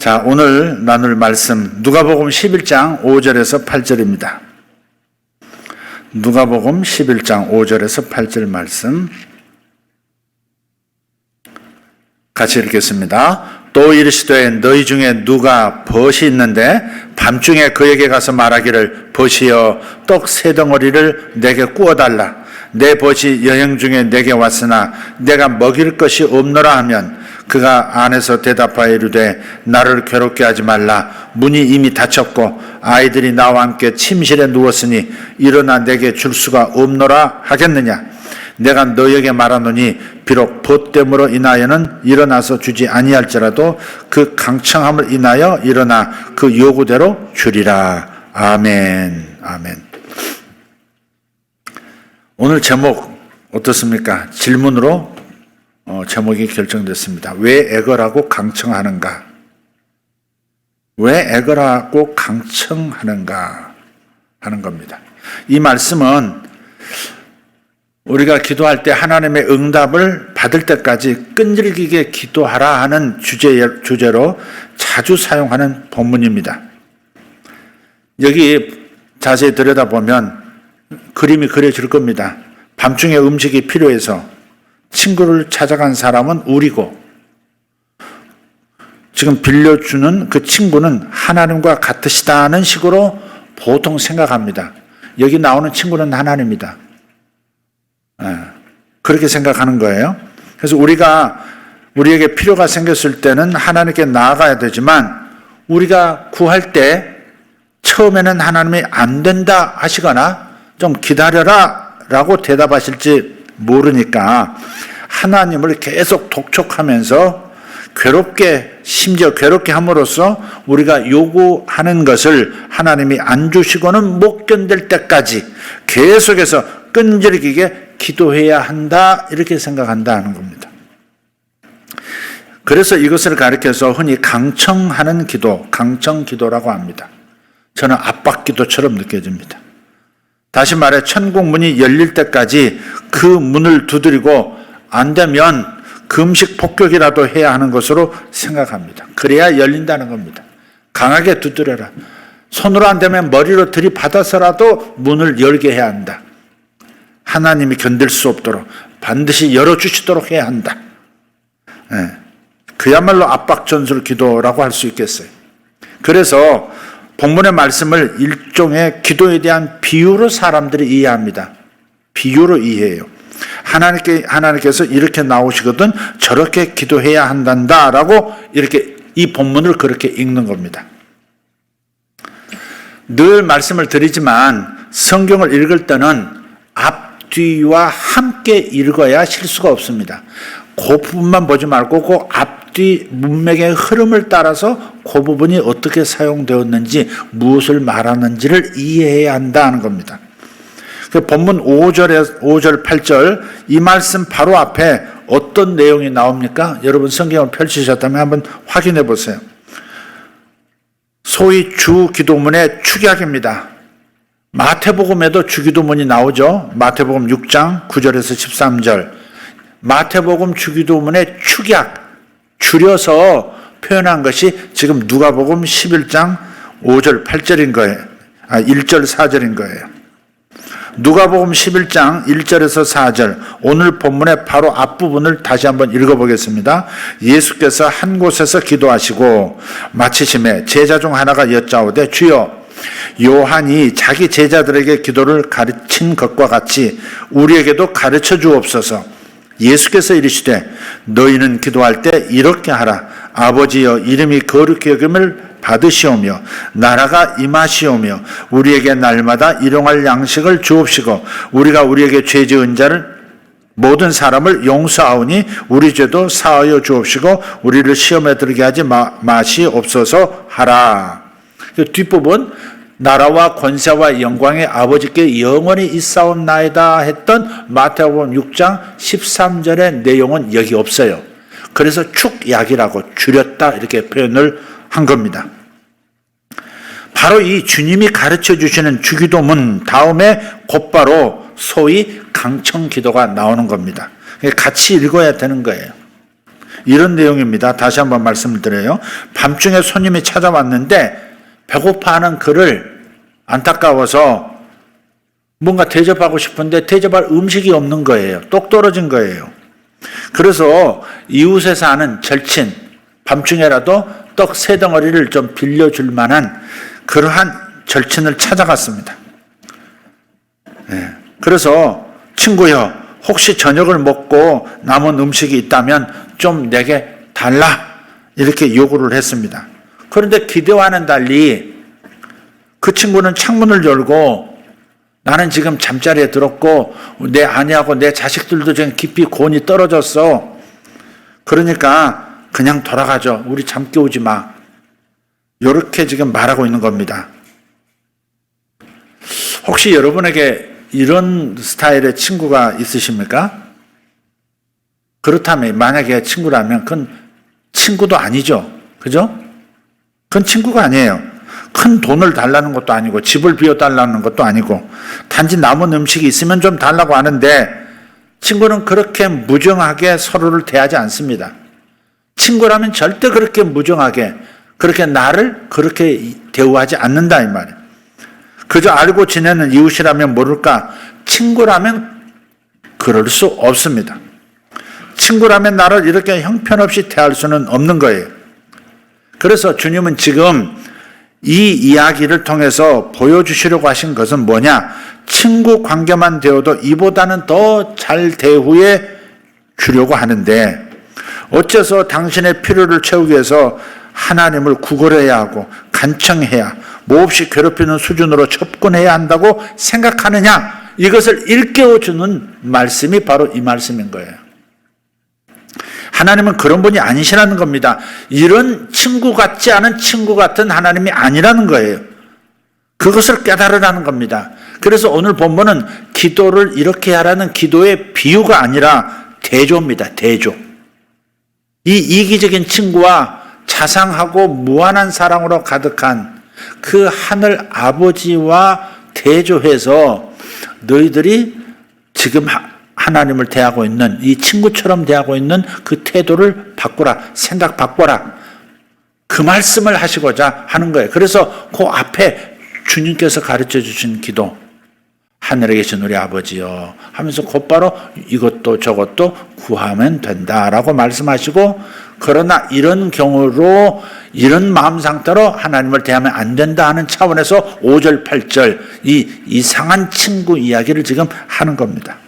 자, 오늘 나눌 말씀 누가복음 11장 5절에서 8절입니다. 누가복음 11장 5절에서 8절 말씀 같이 읽겠습니다. 또 이르시되 너희 중에 누가 벗이 있는데 밤중에 그에게 가서 말하기를 벗이여 떡 세 덩어리를 내게 구워달라. 내 벗이 여행 중에 내게 왔으나 내가 먹일 것이 없노라 하면 그가 안에서 대답하여 이르되 나를 괴롭게 하지 말라. 문이 이미 닫혔고 아이들이 나와 함께 침실에 누웠으니 일어나 내게 줄 수가 없노라 하겠느냐. 내가 너에게 말하노니 비록 벗됨으로 인하여는 일어나서 주지 아니할지라도 그 강청함을 인하여 일어나 그 요구대로 주리라. 아멘. 아멘. 오늘 제목 어떻습니까? 질문으로 제목이 결정됐습니다. 왜 애걸하고 강청하는가? 왜 애걸하고 강청하는가 하는 겁니다. 이 말씀은 우리가 기도할 때 하나님의 응답을 받을 때까지 끈질기게 기도하라 하는 주제로 자주 사용하는 본문입니다. 여기 자세히 들여다보면 그림이 그려질 겁니다. 밤중에 음식이 필요해서 친구를 찾아간 사람은 우리고 지금 빌려주는 그 친구는 하나님과 같으시다는 식으로 보통 생각합니다. 여기 나오는 친구는 하나님이다. 그렇게 생각하는 거예요. 그래서 우리에게 필요가 생겼을 때는 하나님께 나아가야 되지만 우리가 구할 때 처음에는 하나님이 안 된다 하시거나 좀 기다려라 라고 대답하실지 모르니까 하나님을 계속 독촉하면서 심지어 괴롭게 함으로써 우리가 요구하는 것을 하나님이 안 주시고는 못 견딜 때까지 계속해서 끈질기게 기도해야 한다 이렇게 생각한다는 겁니다. 그래서 이것을 가리켜서 흔히 강청하는 기도, 강청기도라고 합니다. 저는 압박기도처럼 느껴집니다. 다시 말해 천국 문이 열릴 때까지 그 문을 두드리고 안 되면 금식 폭격이라도 해야 하는 것으로 생각합니다. 그래야 열린다는 겁니다. 강하게 두드려라. 손으로 안 되면 머리로 들이받아서라도 문을 열게 해야 한다. 하나님이 견딜 수 없도록 반드시 열어주시도록 해야 한다. 그야말로 압박전술 기도라고 할 수 있겠어요. 그래서 본문의 말씀을 일종의 기도에 대한 비유로 사람들이 이해합니다. 비유로 이해해요. 하나님께서 이렇게 나오시거든 저렇게 기도해야 한단다라고 이렇게 이 본문을 그렇게 읽는 겁니다. 늘 말씀을 드리지만 성경을 읽을 때는 앞뒤와 함께 읽어야 실수가 없습니다. 그 부분만 보지 말고 그 앞뒤 문맥의 흐름을 따라서 그 부분이 어떻게 사용되었는지 무엇을 말하는지를 이해해야 한다는 겁니다. 그 본문 5절 8절 이 말씀 바로 앞에 어떤 내용이 나옵니까? 여러분 성경을 펼치셨다면 한번 확인해 보세요. 소위 주기도문의 축약입니다. 마태복음에도 주기도문이 나오죠. 마태복음 6장 9절에서 13절 마태복음 주기도문의 축약, 줄여서 표현한 것이 지금 누가복음 11장 5절 8절인 거예요. 1절 4절인 거예요. 누가복음 11장 1절에서 4절 오늘 본문의 바로 앞부분을 다시 한번 읽어보겠습니다. 예수께서 한 곳에서 기도하시고 마치심에 제자 중 하나가 여짜오되 주여 요한이 자기 제자들에게 기도를 가르친 것과 같이 우리에게도 가르쳐 주옵소서. 예수께서 이르시되 너희는 기도할 때 이렇게 하라. 아버지여 이름이 거룩히 여김을 받으시오며 나라가 임하시오며 우리에게 날마다 일용할 양식을 주옵시고 우리가 우리에게 죄 지은 자를 모든 사람을 용서하오니 우리 죄도 사하여 주옵시고 우리를 시험에 들게 하지 마시옵소서 하라. 그 뒷부분 나라와 권세와 영광의 아버지께 영원히 있사옵나이다 했던 마태복음 6장 13절의 내용은 여기 없어요. 그래서 축약이라고 줄였다 이렇게 표현을 한 겁니다. 바로 이 주님이 가르쳐 주시는 주기도문 다음에 곧바로 소위 강청기도가 나오는 겁니다. 같이 읽어야 되는 거예요. 이런 내용입니다. 다시 한번 말씀을 드려요. 밤중에 손님이 찾아왔는데 배고파하는 그를 안타까워서 뭔가 대접하고 싶은데 대접할 음식이 없는 거예요. 똑 떨어진 거예요. 그래서 이웃에 사는 절친, 밤중에라도 떡 3덩어리를 좀 빌려줄 만한 그러한 절친을 찾아갔습니다. 그래서 친구여, 혹시 저녁을 먹고 남은 음식이 있다면 좀 내게 달라, 이렇게 요구를 했습니다. 그런데 기대와는 달리 그 친구는 창문을 열고 나는 지금 잠자리에 들었고 내 아내하고 내 자식들도 지금 깊이 곤이 떨어졌어. 그러니까 그냥 돌아가죠. 우리 잠 깨우지 마. 이렇게 지금 말하고 있는 겁니다. 혹시 여러분에게 이런 스타일의 친구가 있으십니까? 그렇다면 만약에 친구라면 그건 친구도 아니죠. 그죠? 그건 친구가 아니에요. 큰 돈을 달라는 것도 아니고 집을 비워달라는 것도 아니고 단지 남은 음식이 있으면 좀 달라고 하는데 친구는 그렇게 무정하게 서로를 대하지 않습니다. 친구라면 절대 그렇게 무정하게 그렇게 나를 그렇게 대우하지 않는다 이 말이에요. 그저 알고 지내는 이웃이라면 모를까 친구라면 그럴 수 없습니다. 친구라면 나를 이렇게 형편없이 대할 수는 없는 거예요. 그래서 주님은 지금 이 이야기를 통해서 보여주시려고 하신 것은 뭐냐? 친구 관계만 되어도 이보다는 더 잘 대우해 주려고 하는데 어째서 당신의 필요를 채우기 위해서 하나님을 구걸해야 하고 간청해야 몹시 괴롭히는 수준으로 접근해야 한다고 생각하느냐? 이것을 일깨워주는 말씀이 바로 이 말씀인 거예요. 하나님은 그런 분이 아니시라는 겁니다. 이런 친구 같지 않은 친구 같은 하나님이 아니라는 거예요. 그것을 깨달으라는 겁니다. 그래서 오늘 본문은 기도를 이렇게 하라는 기도의 비유가 아니라 대조입니다. 대조. 이 이기적인 친구와 자상하고 무한한 사랑으로 가득한 그 하늘 아버지와 대조해서 너희들이 지금 하나님을 대하고 있는 이 친구처럼 대하고 있는 그 태도를 바꾸라, 생각 바꿔라. 그 말씀을 하시고자 하는 거예요. 그래서 그 앞에 주님께서 가르쳐 주신 기도, 하늘에 계신 우리 아버지요 하면서 곧바로 이것도 저것도 구하면 된다라고 말씀하시고, 그러나 이런 경우로 이런 마음 상태로 하나님을 대하면 안 된다 하는 차원에서 5절 8절 이 이상한 친구 이야기를 지금 하는 겁니다.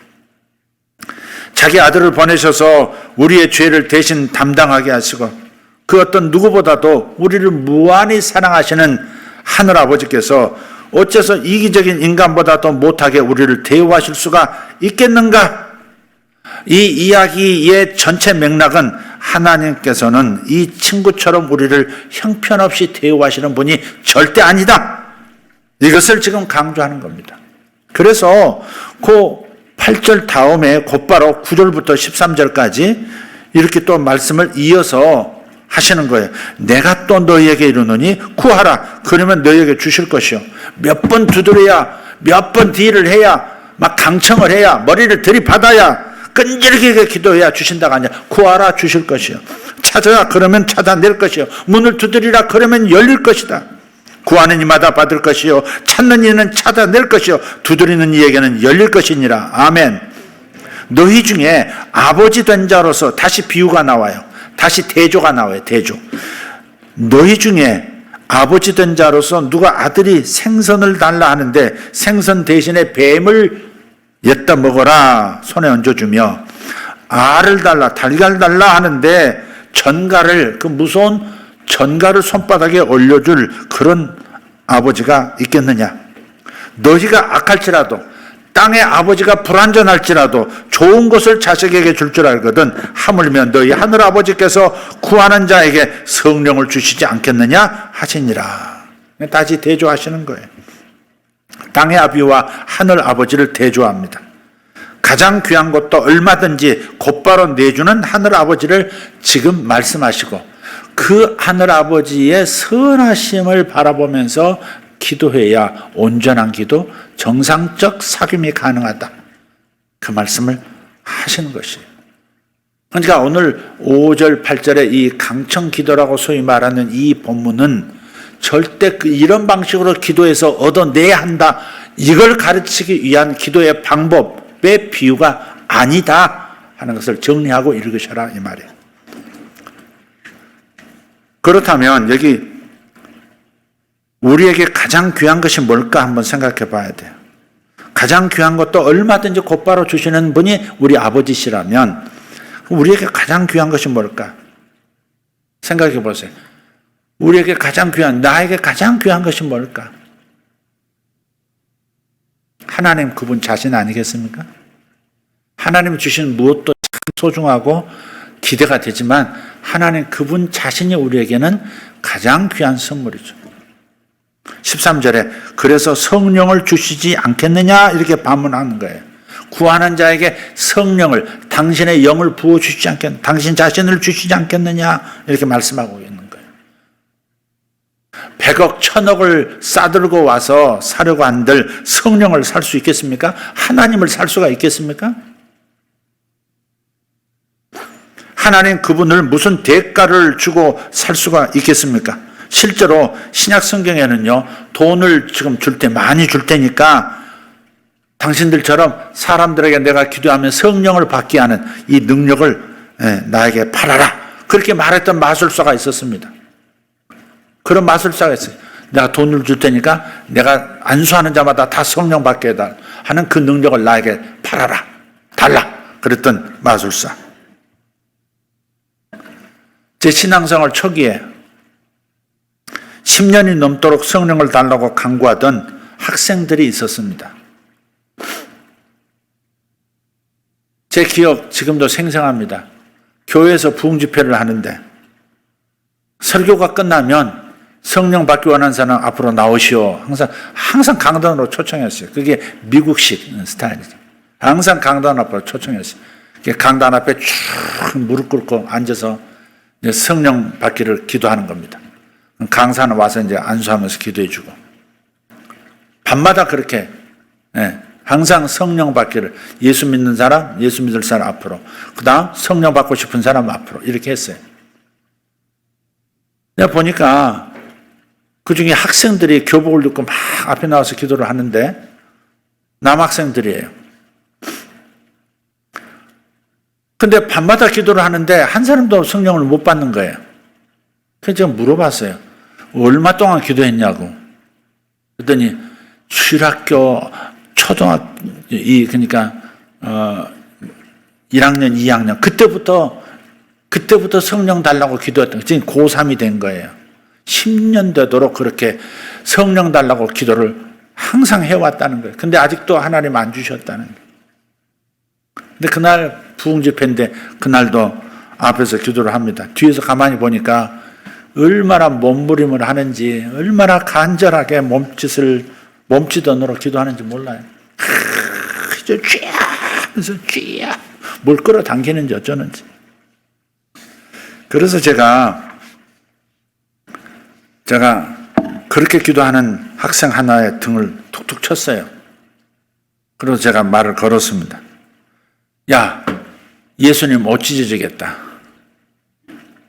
자기 아들을 보내셔서 우리의 죄를 대신 담당하게 하시고 그 어떤 누구보다도 우리를 무한히 사랑하시는 하늘 아버지께서 어째서 이기적인 인간보다도 못하게 우리를 대우하실 수가 있겠는가? 이 이야기의 전체 맥락은 하나님께서는 이 친구처럼 우리를 형편없이 대우하시는 분이 절대 아니다. 이것을 지금 강조하는 겁니다. 그래서 그 8절 다음에 곧바로 9절부터 13절까지 이렇게 또 말씀을 이어서 하시는 거예요. 내가 또 너희에게 이르노니 구하라. 그러면 너희에게 주실 것이요. 몇 번 두드려야, 몇 번 딜을 해야, 막 강청을 해야, 머리를 들이받아야, 끈질기게 기도해야 주신다가 아니라 구하라 주실 것이요. 찾아라 그러면 찾아낼 것이요. 문을 두드리라 그러면 열릴 것이다. 구하는 이마다 받을 것이요. 찾는 이는 찾아낼 것이요. 두드리는 이에게는 열릴 것이니라. 아멘. 너희 중에 아버지 된 자로서 다시 비유가 나와요. 다시 대조가 나와요. 대조. 너희 중에 아버지 된 자로서 누가 아들이 생선을 달라 하는데 생선 대신에 뱀을 엿다 먹어라 손에 얹어주며, 알을 달라 달걀 달라 하는데 전갈을, 그 무서운 전갈을 손바닥에 올려줄 그런 아버지가 있겠느냐? 너희가 악할지라도 땅의 아버지가 불완전할지라도 좋은 것을 자식에게 줄 줄 알거든 하물며 너희 하늘 아버지께서 구하는 자에게 성령을 주시지 않겠느냐 하시니라. 다시 대조하시는 거예요. 땅의 아비와 하늘 아버지를 대조합니다. 가장 귀한 것도 얼마든지 곧바로 내주는 하늘 아버지를 지금 말씀하시고 그 하늘 아버지의 선하심을 바라보면서 기도해야 온전한 기도, 정상적 사귐이 가능하다. 그 말씀을 하시는 것이에요. 그러니까 오늘 5절, 8절의 이 강청 기도라고 소위 말하는 이 본문은 절대 이런 방식으로 기도해서 얻어내야 한다, 이걸 가르치기 위한 기도의 방법의 비유가 아니다 하는 것을 정리하고 읽으셔라 이 말이에요. 그렇다면 여기 우리에게 가장 귀한 것이 뭘까 한번 생각해 봐야 돼요. 가장 귀한 것도 얼마든지 곧바로 주시는 분이 우리 아버지시라면 우리에게 가장 귀한 것이 뭘까? 생각해 보세요. 우리에게 가장 귀한, 나에게 가장 귀한 것이 뭘까? 하나님 그분 자신 아니겠습니까? 하나님 주신 무엇도 참 소중하고 기대가 되지만 하나님 그분 자신이 우리에게는 가장 귀한 선물이죠. 13절에 그래서 성령을 주시지 않겠느냐 이렇게 반문하는 거예요. 구하는 자에게 성령을, 당신의 영을 부어주시지 않겠느냐, 당신 자신을 주시지 않겠느냐 이렇게 말씀하고 있는 거예요. 100억, 1000억을 싸들고 와서 사려고 한들 성령을 살 수 있겠습니까? 하나님을 살 수가 있겠습니까? 하나님 그분을 무슨 대가를 주고 살 수가 있겠습니까? 실제로 신약 성경에는요, 돈을 지금 줄 때 많이 줄 테니까 당신들처럼 사람들에게 내가 기도하면 성령을 받게 하는 이 능력을 나에게 팔아라. 그렇게 말했던 마술사가 있었습니다. 그런 마술사가 있어요. 내가 돈을 줄 테니까 내가 안수하는 자마다 다 성령 받게 해달라 하는 그 능력을 나에게 팔아라. 달라. 그랬던 마술사. 제 신앙생활 초기에 10년이 넘도록 성령을 달라고 간구하던 학생들이 있었습니다. 제 기억 지금도 생생합니다. 교회에서 부흥 집회를 하는데 설교가 끝나면 성령 받기 원하는 사람 앞으로 나오시오. 항상 강단으로 초청했어요. 그게 미국식 스타일이죠. 항상 강단 앞으로 초청했어요. 강단 앞에 쭉 무릎 꿇고 앉아서 성령 받기를 기도하는 겁니다. 강사는 와서 이제 안수하면서 기도해주고 밤마다 그렇게 항상 성령 받기를 예수 믿는 사람, 예수 믿을 사람 앞으로, 그 다음 성령 받고 싶은 사람 앞으로 이렇게 했어요. 내가 보니까 그 중에 학생들이 교복을 입고 막 앞에 나와서 기도를 하는데 남학생들이에요. 근데 밤마다 기도를 하는데 한 사람도 성령을 못 받는 거예요. 그래서 제가 물어봤어요. 얼마 동안 기도했냐고. 그랬더니 주일학교 그러니까 1학년, 2학년 그때부터 성령 달라고 기도했던 거예요. 지금 고3이 된 거예요. 10년 되도록 그렇게 성령 달라고 기도를 항상 해왔다는 거예요. 근데 아직도 하나님 안 주셨다는 거예요. 근데 그날 부흥 집회인데 그날도 앞에서 기도를 합니다. 뒤에서 가만히 보니까 얼마나 몸부림을 하는지, 얼마나 간절하게 몸짓언으로 기도하는지 몰라요. 이제 쥐야 뭘 끌어당기는지 어쩌는지. 그래서 제가 그렇게 기도하는 학생 하나의 등을 툭툭 쳤어요. 그래서 제가 말을 걸었습니다. 야, 예수님 못 찢어지겠다.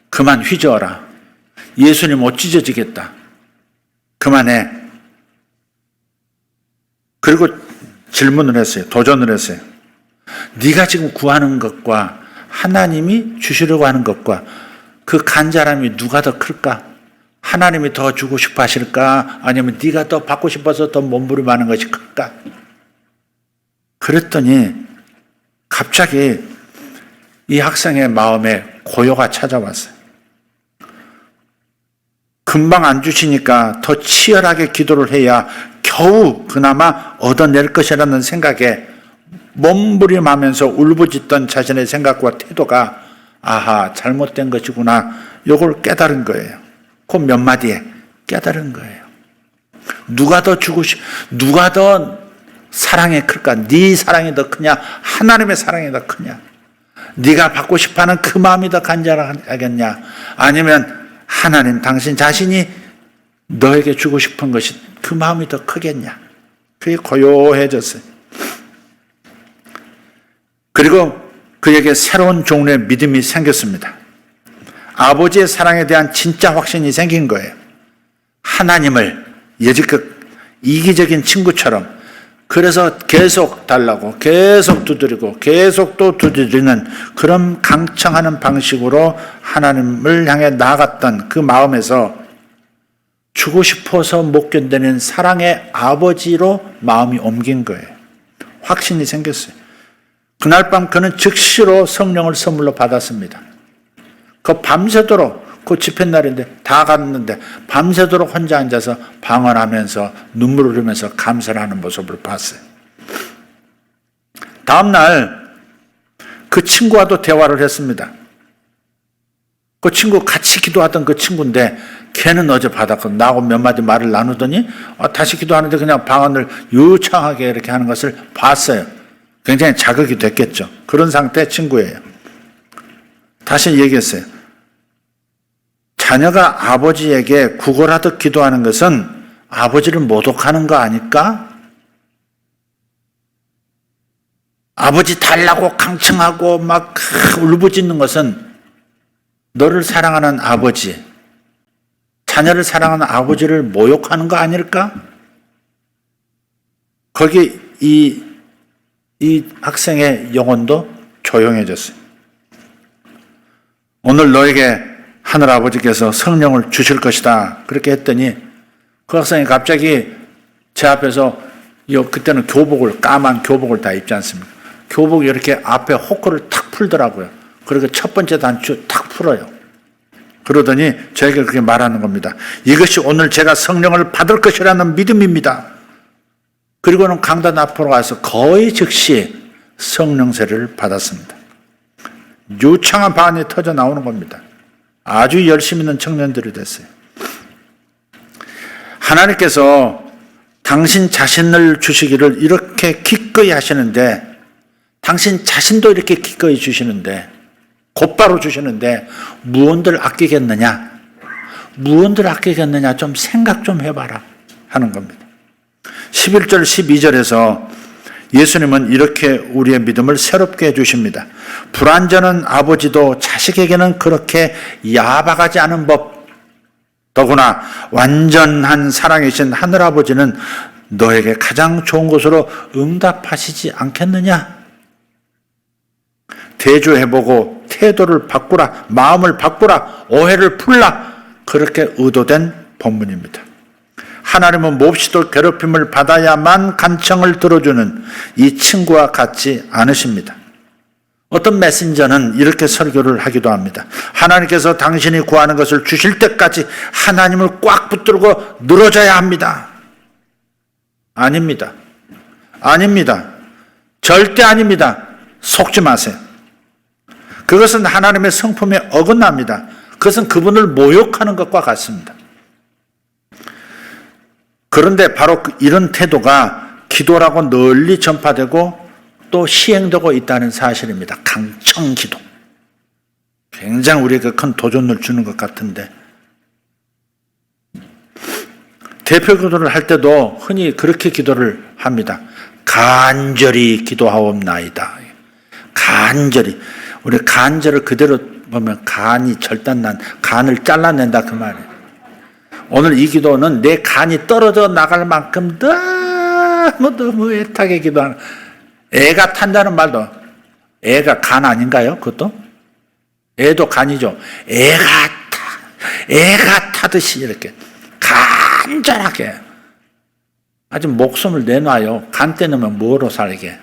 그만 휘저어라. 예수님 못 찢어지겠다. 그만해. 그리고 질문을 했어요. 도전을 했어요. 네가 지금 구하는 것과 하나님이 주시려고 하는 것과 그 간절함이 누가 더 클까? 하나님이 더 주고 싶어 하실까? 아니면 네가 더 받고 싶어서 더 몸부림하는 것이 클까? 그랬더니 갑자기 이 학생의 마음에 고요가 찾아왔어요. 금방 안 주시니까 더 치열하게 기도를 해야 겨우 그나마 얻어낼 것이라는 생각에 몸부림하면서 울부짖던 자신의 생각과 태도가 아하, 잘못된 것이구나, 요걸 깨달은 거예요. 그 몇 마디에 깨달은 거예요. 누가 더 사랑이 클까? 네 사랑이 더 크냐? 하나님의 사랑이 더 크냐? 네가 받고 싶어하는 그 마음이 더 간절하겠냐? 아니면 하나님 당신 자신이 너에게 주고 싶은 것이 그 마음이 더 크겠냐? 그게 고요해졌어요. 그리고 그에게 새로운 종류의 믿음이 생겼습니다. 아버지의 사랑에 대한 진짜 확신이 생긴 거예요. 하나님을 여지껏 이기적인 친구처럼, 그래서 계속 달라고, 계속 두드리고, 계속 또 두드리는 그런 강청하는 방식으로 하나님을 향해 나아갔던 그 마음에서 주고 싶어서 못 견디는 사랑의 아버지로 마음이 옮긴 거예요. 확신이 생겼어요. 그날 밤 그는 즉시로 성령을 선물로 받았습니다. 그 밤새도록, 그 집회날인데 다 갔는데 밤새도록 혼자 앉아서 방언하면서 눈물을 흘리면서 감사를 하는 모습을 봤어요. 다음날 그 친구와도 대화를 했습니다. 그 친구 같이 기도하던 그 친구인데 걔는 어제 받았고 나하고 몇 마디 말을 나누더니 다시 기도하는데 그냥 방언을 유창하게 이렇게 하는 것을 봤어요. 굉장히 자극이 됐겠죠. 그런 상태의 친구예요. 다시 얘기했어요. 자녀가 아버지에게 구걸하듯 기도하는 것은 아버지를 모독하는 거 아닐까? 아버지 달라고 강청하고 막 울부짖는 것은 너를 사랑하는 아버지, 자녀를 사랑하는 아버지를 모욕하는 거 아닐까? 거기 이 학생의 영혼도 조용해졌어요. 오늘 너에게 하늘아버지께서 성령을 주실 것이다. 그렇게 했더니 그 학생이 갑자기 제 앞에서 그때는 까만 교복을 다 입지 않습니까? 교복이 이렇게 앞에 호크를 탁 풀더라고요. 그리고 첫 번째 단추 탁 풀어요. 그러더니 저에게 그렇게 말하는 겁니다. 이것이 오늘 제가 성령을 받을 것이라는 믿음입니다. 그리고는 강단 앞으로 가서 거의 즉시 성령 세례를 받았습니다. 유창한 반응이 터져 나오는 겁니다. 아주 열심 있는 청년들이 됐어요. 하나님께서 당신 자신을 주시기를 이렇게 기꺼이 하시는데, 당신 자신도 이렇게 기꺼이 주시는데, 곧바로 주시는데 무언들 아끼겠느냐? 무언들 아끼겠느냐? 좀 생각 좀 해봐라 하는 겁니다. 11절 12절에서 예수님은 이렇게 우리의 믿음을 새롭게 해주십니다. 불완전한 아버지도 자식에게는 그렇게 야박하지 않은 법, 더구나 완전한 사랑이신 하늘아버지는 너에게 가장 좋은 것으로 응답하시지 않겠느냐? 대조해보고 태도를 바꾸라, 마음을 바꾸라, 오해를 풀라, 그렇게 의도된 본문입니다. 하나님은 몹시도 괴롭힘을 받아야만 간청을 들어주는 이 친구와 같지 않으십니다. 어떤 메신저는 이렇게 설교를 하기도 합니다. 하나님께서 당신이 구하는 것을 주실 때까지 하나님을 꽉 붙들고 늘어져야 합니다. 아닙니다. 아닙니다. 절대 아닙니다. 속지 마세요. 그것은 하나님의 성품에 어긋납니다. 그것은 그분을 모욕하는 것과 같습니다. 그런데 바로 이런 태도가 기도라고 널리 전파되고 또 시행되고 있다는 사실입니다. 강청기도. 굉장히 우리에게 큰 도전을 주는 것 같은데, 대표 기도를 할 때도 흔히 그렇게 기도를 합니다. 간절히 기도하옵나이다. 간절히. 우리 간절을 그대로 보면 간이 절단난, 간을 잘라낸다 그 말이에요. 오늘 이 기도는 내 간이 떨어져 나갈 만큼 너무 애타게 기도하는, 애가 탄다는 말도, 애가 간 아닌가요? 그것도? 애도 간이죠. 애가 타듯이 이렇게 간절하게 아주 목숨을 내놔요. 간 떼놓으면 뭐로 살게?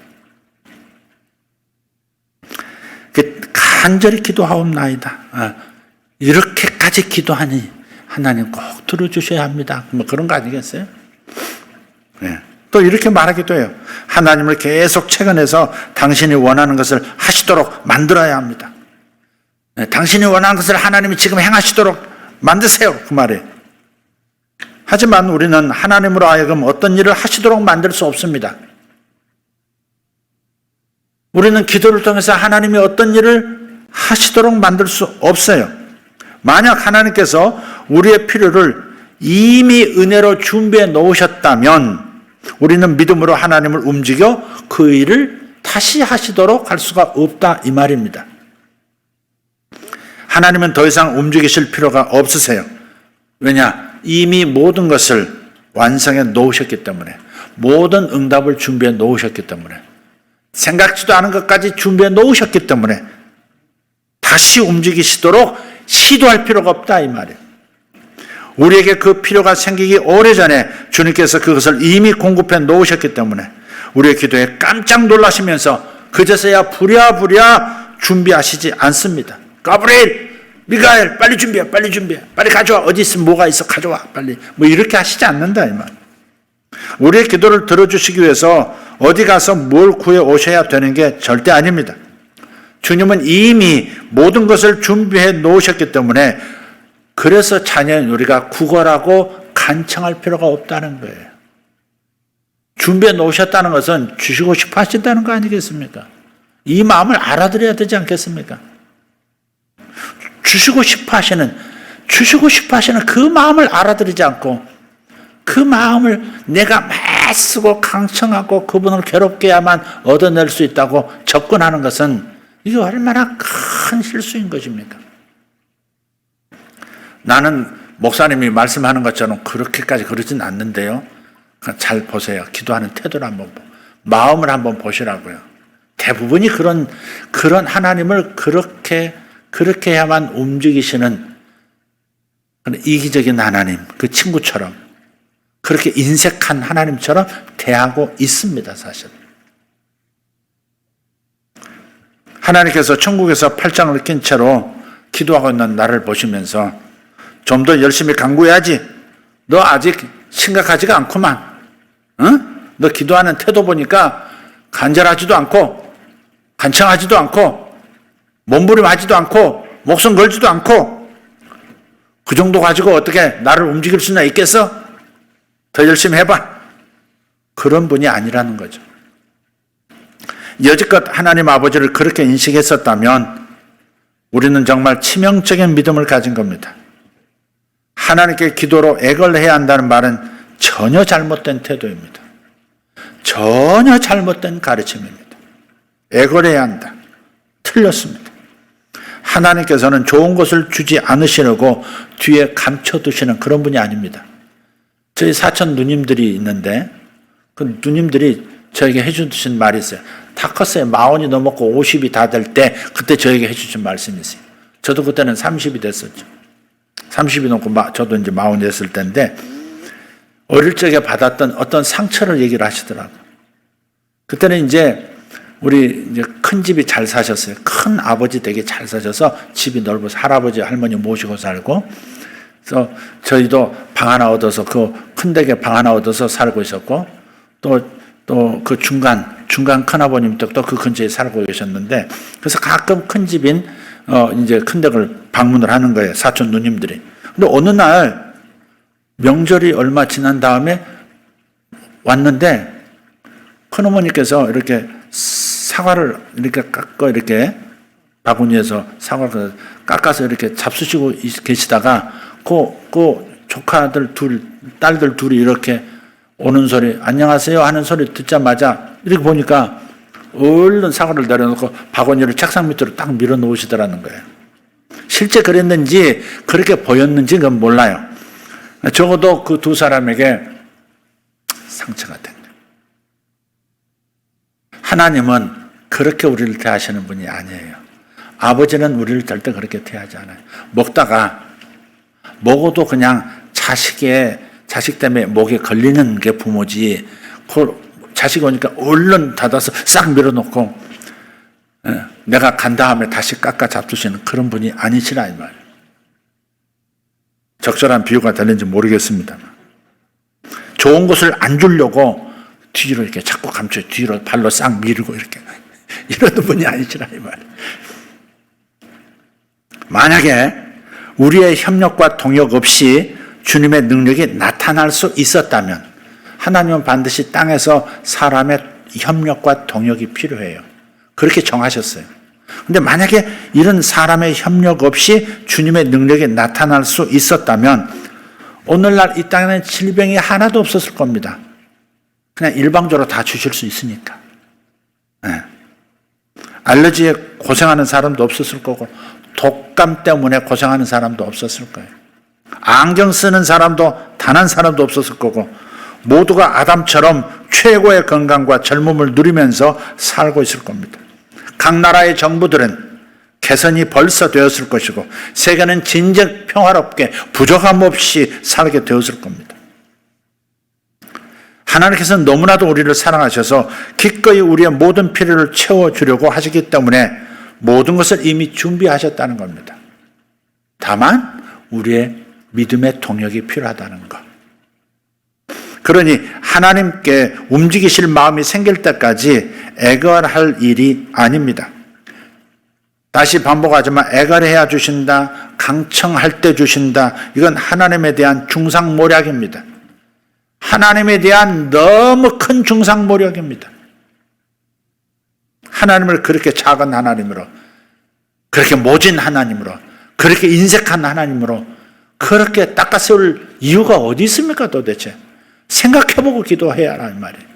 간절히 기도하옵나이다. 이렇게까지 기도하니 하나님 꼭 들어주셔야 합니다. 뭐 그런 거 아니겠어요? 네. 또 이렇게 말하기도 해요. 하나님을 계속 채근해서 당신이 원하는 것을 하시도록 만들어야 합니다. 네. 당신이 원하는 것을 하나님이 지금 행하시도록 만드세요. 그 말이에요. 하지만 우리는 하나님으로 하여금 어떤 일을 하시도록 만들 수 없습니다. 우리는 기도를 통해서 하나님이 어떤 일을 하시도록 만들 수 없어요. 만약 하나님께서 우리의 필요를 이미 은혜로 준비해 놓으셨다면 우리는 믿음으로 하나님을 움직여 그 일을 다시 하시도록 할 수가 없다 이 말입니다. 하나님은 더 이상 움직이실 필요가 없으세요. 왜냐? 이미 모든 것을 완성해 놓으셨기 때문에, 모든 응답을 준비해 놓으셨기 때문에, 생각지도 않은 것까지 준비해 놓으셨기 때문에 다시 움직이시도록 시도할 필요가 없다 이 말이에요. 우리에게 그 필요가 생기기 오래전에 주님께서 그것을 이미 공급해 놓으셨기 때문에 우리의 기도에 깜짝 놀라시면서 그제서야 부랴부랴 준비하시지 않습니다. 가브리엘, 미가엘, 빨리 준비해, 빨리 가져와. 어디 있으면 뭐가 있어, 가져와, 빨리. 뭐 이렇게 하시지 않는다 이 말. 우리의 기도를 들어주시기 위해서 어디 가서 뭘 구해 오셔야 되는 게 절대 아닙니다. 주님은 이미 모든 것을 준비해 놓으셨기 때문에, 그래서 자녀인 우리가 구걸하고 간청할 필요가 없다는 거예요. 준비해 놓으셨다는 것은 주시고 싶어 하신다는 거 아니겠습니까? 이 마음을 알아들어야 되지 않겠습니까? 주시고 싶어 하시는 그 마음을 알아들이지 않고, 그 마음을 내가 애쓰고 강청하고 그분을 괴롭게야만 얻어낼 수 있다고 접근하는 것은 이게 얼마나 큰 실수인 것입니까? 나는 목사님이 말씀하는 것처럼 그렇게까지 그러진 않는데요. 잘 보세요. 기도하는 태도를 한번, 마음을 한번 보시라고요. 대부분이 그런 하나님을 그렇게 해야만 움직이시는 이기적인 하나님, 그 친구처럼, 그렇게 인색한 하나님처럼 대하고 있습니다, 사실. 하나님께서 천국에서 팔짱을 낀 채로 기도하고 있는 나를 보시면서 좀 더 열심히 간구해야지. 너 아직 심각하지가 않구만. 응? 너 기도하는 태도 보니까 간절하지도 않고 간청하지도 않고 몸부림하지도 않고 목숨 걸지도 않고, 그 정도 가지고 어떻게 나를 움직일 수나 있겠어? 더 열심히 해봐. 그런 분이 아니라는 거죠. 여지껏 하나님 아버지를 그렇게 인식했었다면 우리는 정말 치명적인 믿음을 가진 겁니다. 하나님께 기도로 애걸 해야 한다는 말은 전혀 잘못된 태도입니다. 전혀 잘못된 가르침입니다. 애걸해야 한다. 틀렸습니다. 하나님께서는 좋은 것을 주지 않으시려고 뒤에 감춰두시는 그런 분이 아닙니다. 저희 사촌 누님들이 있는데 그 누님들이 저에게 해주신 말이 있어요. 다 컸어요. 40이 넘었고 50이 다 될 때 그때 저에게 해주신 말씀이 있어요. 저도 그때는 30이 됐었죠. 30이 넘고 저도 이제 40이 됐을 때인데, 어릴 적에 받았던 어떤 상처를 얘기를 하시더라고요. 그때는 이제 우리 이제 큰 집이 잘 사셨어요. 큰 아버지 댁이 잘 사셔서 집이 넓어서 할아버지 할머니 모시고 살고, 그래서 저희도 방 하나 얻어서 그 큰 댁에 방 하나 얻어서 살고 있었고, 또 그 중간 큰아버님 댁도 그 근처에 살고 계셨는데, 그래서 가끔 큰 집인 이제 큰 댁을 방문을 하는 거예요, 사촌 누님들이. 근데 어느 날 명절이 얼마 지난 다음에 왔는데 큰어머니께서 이렇게 사과를 이렇게 깎고, 이렇게 바구니에서 사과를 깎아서 이렇게 잡수시고 계시다가 그 조카들 딸들 둘이 이렇게 오는 소리, 안녕하세요 하는 소리 듣자마자 이렇게 보니까 얼른 사과를 내려놓고 바구니를 책상 밑으로 딱 밀어 놓으시더라는 거예요. 실제 그랬는지 그렇게 보였는지 그건 몰라요. 적어도 그 두 사람에게 상처가 된 거예요. 하나님은 그렇게 우리를 대하시는 분이 아니에요. 아버지는 우리를 절대 그렇게 대하지 않아요. 먹어도 그냥 자식 때문에 목에 걸리는 게 부모지, 그 자식 오니까 얼른 닫아서 싹 밀어놓고 내가 간 다음에 다시 깎아 잡수시는 그런 분이 아니시라 이 말이에요. 적절한 비유가 되는지 모르겠습니다. 좋은 것을 안 주려고 뒤로 이렇게 자꾸 감춰, 뒤로 발로 싹 밀고 이렇게 이러는 분이 아니시라 이 말이에요. 만약에 우리의 협력과 동역 없이 주님의 능력이 나타날 수 있었다면, 하나님은 반드시 땅에서 사람의 협력과 동역이 필요해요. 그렇게 정하셨어요. 근데 만약에 이런 사람의 협력 없이 주님의 능력이 나타날 수 있었다면 오늘날 이 땅에는 질병이 하나도 없었을 겁니다. 그냥 일방적으로 다 주실 수 있으니까. 네. 알러지에 고생하는 사람도 없었을 거고 독감 때문에 고생하는 사람도 없었을 거예요. 안경 쓰는 사람도 단 한 사람도 없었을 거고 모두가 아담처럼 최고의 건강과 젊음을 누리면서 살고 있을 겁니다. 각 나라의 정부들은 개선이 벌써 되었을 것이고 세계는 진정 평화롭게 부족함 없이 살게 되었을 겁니다. 하나님께서는 너무나도 우리를 사랑하셔서 기꺼이 우리의 모든 필요를 채워주려고 하시기 때문에 모든 것을 이미 준비하셨다는 겁니다. 다만 우리의 믿음의 동력이 필요하다는 것. 그러니 하나님께 움직이실 마음이 생길 때까지 애걸할 일이 아닙니다. 다시 반복하지만 애걸해야 주신다, 강청할 때 주신다. 이건 하나님에 대한 중상모략입니다. 하나님에 대한 너무 큰 중상모략입니다. 하나님을 그렇게 작은 하나님으로, 그렇게 모진 하나님으로, 그렇게 인색한 하나님으로 그렇게 닦아세울 이유가 어디 있습니까 도대체? 생각해보고 기도해야 하는 말이에요.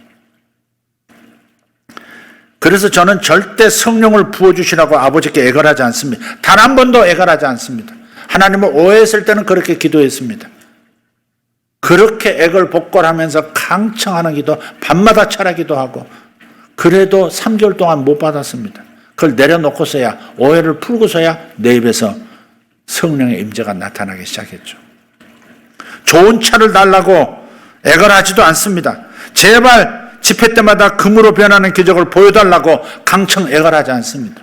그래서 저는 절대 성령을 부어주시라고 아버지께 애걸하지 않습니다. 단 한 번도 애걸하지 않습니다. 하나님을 오해했을 때는 그렇게 기도했습니다. 그렇게 애걸복걸하면서 강청하는 기도, 밤마다 철야기도 하고 그래도 3개월 동안 못 받았습니다. 그걸 내려놓고서야 오해를 풀고서야 내 입에서 성령의 임재가 나타나기 시작했죠. 좋은 차를 달라고 애걸하지도 않습니다. 제발 집회 때마다 금으로 변하는 기적을 보여달라고 강청 애걸하지 않습니다.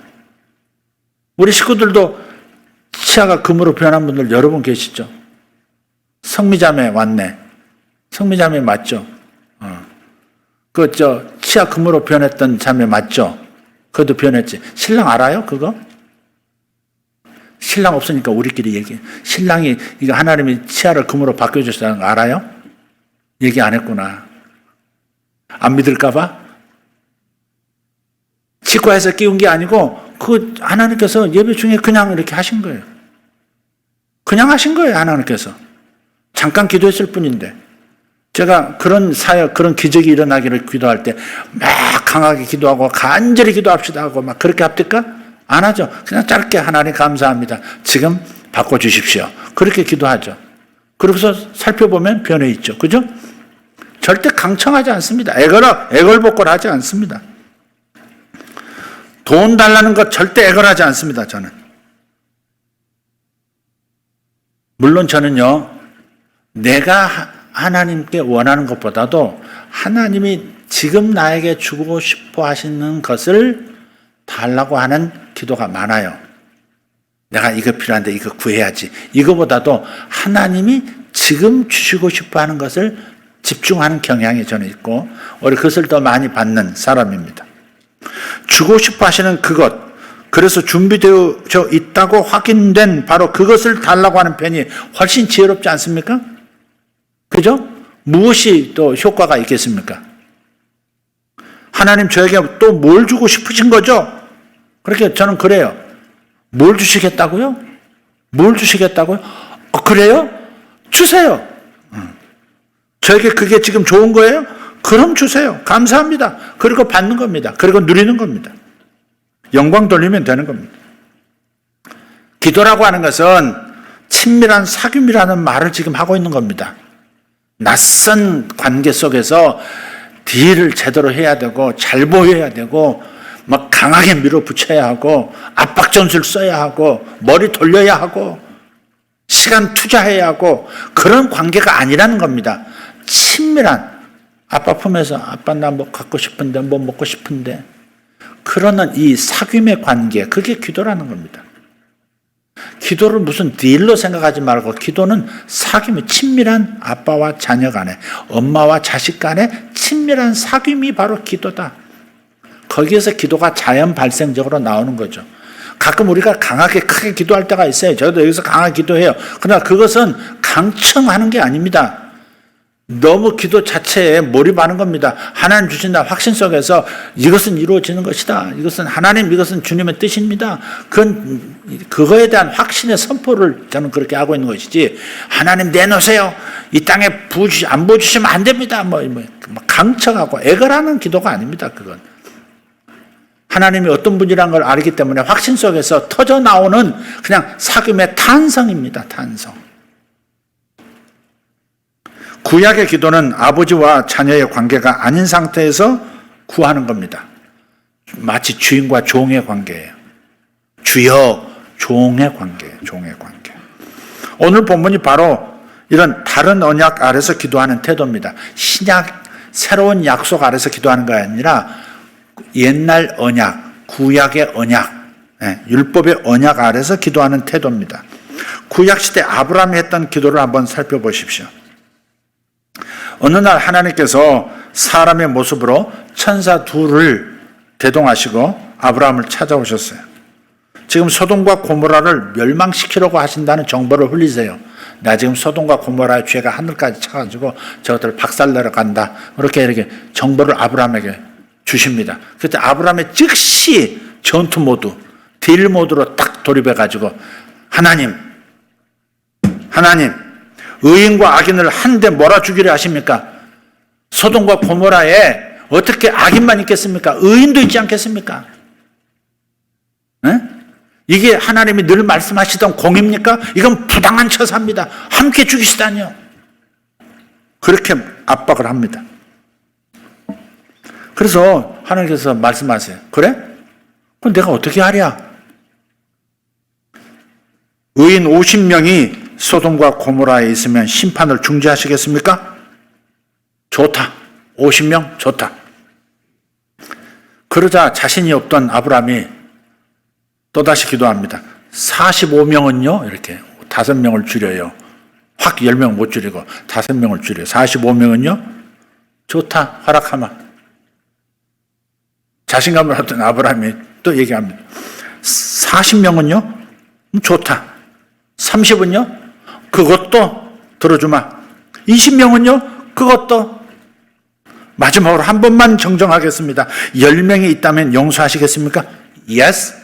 우리 식구들도 치아가 금으로 변한 분들 여러 분 계시죠? 성미자매 왔네. 성미자매 맞죠? 치아 금으로 변했던 자매 맞죠? 그것도 변했지. 신랑 알아요? 그거? 신랑 없으니까 우리끼리 얘기해. 신랑이 이거 하나님이 치아를 금으로 바꿔주셨다는 거 알아요? 얘기 안 했구나. 안 믿을까봐? 치과에서 끼운 게 아니고 그 하나님께서 예배 중에 그냥 이렇게 하신 거예요. 그냥 하신 거예요, 하나님께서. 잠깐 기도했을 뿐인데. 제가 그런 사역, 그런 기적이 일어나기를 기도할 때 막 강하게 기도하고 간절히 기도합시다 하고 막 그렇게 합니까? 안 하죠. 그냥 짧게 하나님 감사합니다. 지금 바꿔주십시오. 그렇게 기도하죠. 그러고서 살펴보면 변해 있죠. 그죠? 절대 강청하지 않습니다. 애걸복걸하지 않습니다. 돈 달라는 것 절대 애걸하지 않습니다. 저는. 물론 저는요. 내가 하나님께 원하는 것보다도 하나님이 지금 나에게 주고 싶어 하시는 것을 달라고 하는 기도가 많아요. 내가 이거 필요한데 이거 구해야지. 이거보다도 하나님이 지금 주시고 싶어 하는 것을 집중하는 경향이 저는 있고 오히려 그것을 더 많이 받는 사람입니다. 주고 싶어 하시는 그것, 그래서 준비되어 있다고 확인된 바로 그것을 달라고 하는 편이 훨씬 지혜롭지 않습니까? 그죠? 무엇이 또 효과가 있겠습니까? 하나님 저에게 또 뭘 주고 싶으신 거죠? 그렇게 저는 그래요. 뭘 주시겠다고요? 뭘 주시겠다고요? 그래요? 주세요. 저에게 그게 지금 좋은 거예요? 그럼 주세요. 감사합니다. 그리고 받는 겁니다. 그리고 누리는 겁니다. 영광 돌리면 되는 겁니다. 기도라고 하는 것은 친밀한 사귐이라는 말을 지금 하고 있는 겁니다. 낯선 관계 속에서 딜을 제대로 해야 되고 잘 보여야 되고 막 강하게 밀어붙여야 하고 압박 전술 써야 하고 머리 돌려야 하고 시간 투자해야 하고 그런 관계가 아니라는 겁니다. 친밀한 아빠 품에서 아빠 나 뭐 갖고 싶은데 뭐 먹고 싶은데 그러는 이 사귐의 관계 그게 기도라는 겁니다. 기도를 무슨 딜로 생각하지 말고 기도는 사귐이 친밀한 아빠와 자녀 간에 엄마와 자식 간에 친밀한 사귐이 바로 기도다. 거기에서 기도가 자연 발생적으로 나오는 거죠. 가끔 우리가 강하게 크게 기도할 때가 있어요. 저도 여기서 강하게 기도해요. 그러나 그것은 강청하는 게 아닙니다. 너무 기도 자체에 몰입하는 겁니다. 하나님 주신다 확신 속에서 이것은 이루어지는 것이다. 이것은 하나님, 이것은 주님의 뜻입니다. 그거에 대한 확신의 선포를 저는 그렇게 하고 있는 것이지 하나님 내놓으세요. 이 땅에 안 부어주시면 안 됩니다. 강청하고 애걸하는 기도가 아닙니다. 그건. 하나님이 어떤 분이라는 걸 알기 때문에 확신 속에서 터져 나오는 그냥 사귐의 탄성입니다. 탄성. 구약의 기도는 아버지와 자녀의 관계가 아닌 상태에서 구하는 겁니다. 마치 주인과 종의 관계예요. 주여, 종의 관계예요. 종의 관계. 오늘 본문이 바로 이런 다른 언약 아래서 기도하는 태도입니다. 신약, 새로운 약속 아래서 기도하는 게 아니라 옛날 언약, 구약의 언약, 율법의 언약 아래서 기도하는 태도입니다. 구약시대 아브라함이 했던 기도를 한번 살펴보십시오. 어느 날 하나님께서 사람의 모습으로 천사 둘을 대동하시고 아브라함을 찾아오셨어요. 지금 소돔과 고모라를 멸망시키려고 하신다는 정보를 흘리세요. 나 지금 소돔과 고모라의 죄가 하늘까지 차가지고 저것들 박살내러 간다. 이렇게 정보를 아브라함에게 주십니다. 그때 아브라함이 즉시 전투 모드, 딜 모드로 딱 돌입해가지고 하나님, 의인과 악인을 한데 몰아주기를 하십니까? 소돔과 고모라에 어떻게 악인만 있겠습니까? 의인도 있지 않겠습니까? 네? 이게 하나님이 늘 말씀하시던 공입니까? 이건 부당한 처사입니다. 함께 죽이시다니요. 그렇게 압박을 합니다. 그래서 하나님께서 말씀하세요. 그래? 그럼 내가 어떻게 하랴? 의인 50명이 소돔과 고모라에 있으면 심판을 중지하시겠습니까? 좋다. 50명? 좋다. 그러자 자신이 없던 아브라함이 또다시 기도합니다. 45명은요? 이렇게 5명을 줄여요. 확 10명 못 줄이고 5명을 줄여요. 45명은요? 좋다. 허락하마. 자신감을 얻던 아브라함이 또 얘기합니다. 40명은요? 좋다. 30은요? 그것도 들어주마. 20명은요? 그것도. 마지막으로 한 번만 정정하겠습니다. 10명이 있다면 용서하시겠습니까? Yes.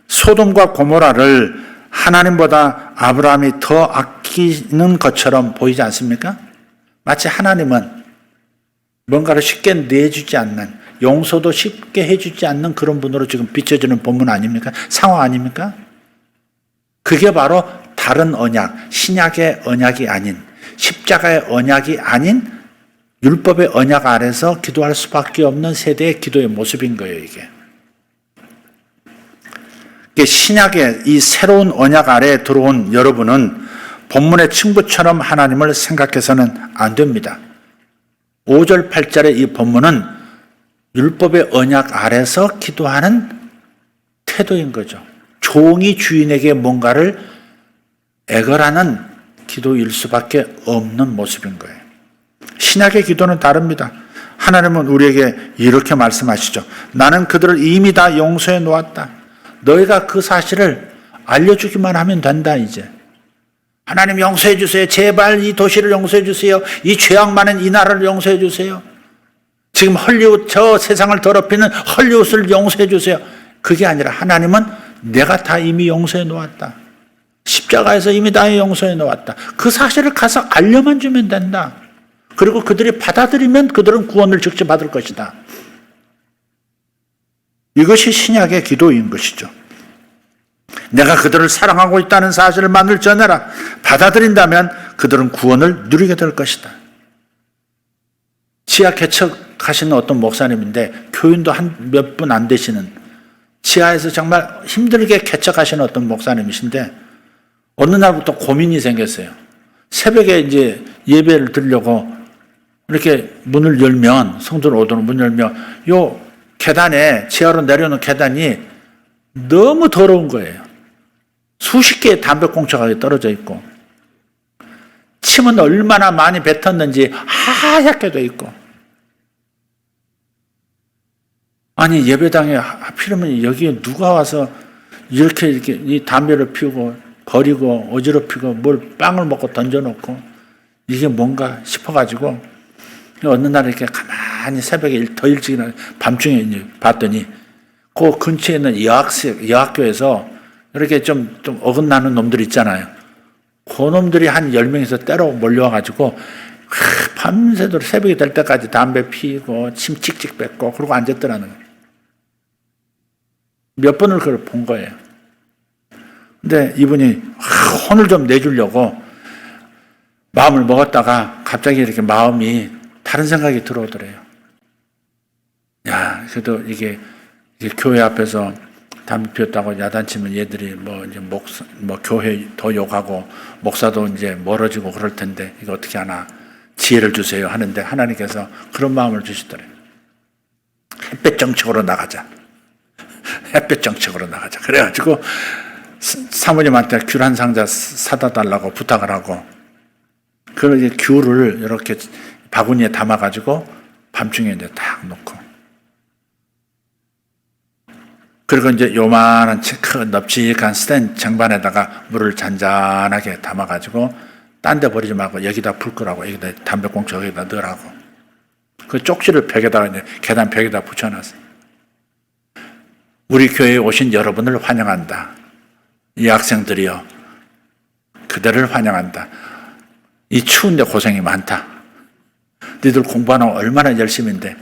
소돔과 고모라를 하나님보다 아브라함이 더 아끼는 것처럼 보이지 않습니까? 마치 하나님은 뭔가를 쉽게 내주지 않는, 용서도 쉽게 해주지 않는 그런 분으로 지금 비춰지는 본문 아닙니까? 상황 아닙니까? 그게 바로 다른 언약, 신약의 언약이 아닌, 십자가의 언약이 아닌 율법의 언약 아래서 기도할 수밖에 없는 세대의 기도의 모습인 거예요, 이게. 신약의 이 새로운 언약 아래에 들어온 여러분은 본문의 친구처럼 하나님을 생각해서는 안 됩니다. 5절, 8절의 이 본문은 율법의 언약 아래서 기도하는 태도인 거죠. 종이 주인에게 뭔가를 애걸하는 기도일 수밖에 없는 모습인 거예요. 신약의 기도는 다릅니다. 하나님은 우리에게 이렇게 말씀하시죠. 나는 그들을 이미 다 용서해 놓았다. 너희가 그 사실을 알려주기만 하면 된다, 이제. 하나님 용서해 주세요. 제발 이 도시를 용서해 주세요. 이 죄악 많은 이 나라를 용서해 주세요. 지금 헐리우드, 저 세상을 더럽히는 헐리우드를 용서해 주세요. 그게 아니라 하나님은 내가 다 이미 용서해 놓았다. 십자가에서 이미 다 용서해 놓았다. 그 사실을 가서 알려만 주면 된다. 그리고 그들이 받아들이면 그들은 구원을 즉시 받을 것이다. 이것이 신약의 기도인 것이죠. 내가 그들을 사랑하고 있다는 사실만을 전해라. 받아들인다면 그들은 구원을 누리게 될 것이다. 지하 개척하시는 어떤 목사님인데 교인도 몇 분 안 되시는, 지하에서 정말 힘들게 개척하시는 어떤 목사님이신데 어느 날부터 고민이 생겼어요. 새벽에 이제 예배를 드리려고 이렇게 문을 열면, 성도를 오도록 문 열면 요 계단에, 지하로 내려오는 계단이 너무 더러운 거예요. 수십 개의 담배꽁초가 떨어져 있고, 침은 얼마나 많이 뱉었는지 하얗게 돼 있고, 아니 예배당에 하필이면 여기에 누가 와서 이렇게 이 담배를 피우고 버리고 어지럽히고 뭘 빵을 먹고 던져놓고 이게 뭔가 싶어가지고 어느 날 이렇게 가만히 새벽에 더 일찍 밤중에 이제 봤더니 그 근처에 있는 여학교에서 이렇게 좀 어긋나는 놈들 있잖아요. 그 놈들이 한 10명에서 때로 몰려와가지고 밤새도록 새벽이 될 때까지 담배 피고 침 찍찍 뱉고 그러고 앉았더라는 거예요. 몇 번을 그걸 본 거예요. 근데 이분이 혼을 좀 내주려고 마음을 먹었다가 갑자기 이렇게 마음이 다른 생각이 들어오더래요. 야, 그래도 이게 교회 앞에서 담배 피웠다고 야단치면 얘들이 이제 교회 더 욕하고 목사도 이제 멀어지고 그럴 텐데 이거 어떻게 하나 지혜를 주세요 하는데 하나님께서 그런 마음을 주시더래요. 햇볕 정책으로 나가자. 햇볕 정책으로 나가자. 그래가지고 사모님한테 귤 한 상자 사다 달라고 부탁을 하고 그 귤을 이렇게 바구니에 담아가지고 밤중에 이제 딱 놓고 그리고 이제 요만한 큰 넙직한 스텐 쟁반에다가 물을 잔잔하게 담아가지고 딴 데 버리지 말고 여기다 불 끄라고 여기다 담배꽁초 여기다 넣으라고 그 쪽지를 벽에다가 이제 계단 벽에다 붙여놨어요. 우리 교회에 오신 여러분을 환영한다. 이 학생들이요. 그대를 환영한다. 이 추운데 고생이 많다. 너희들 공부하는 얼마나 열심인데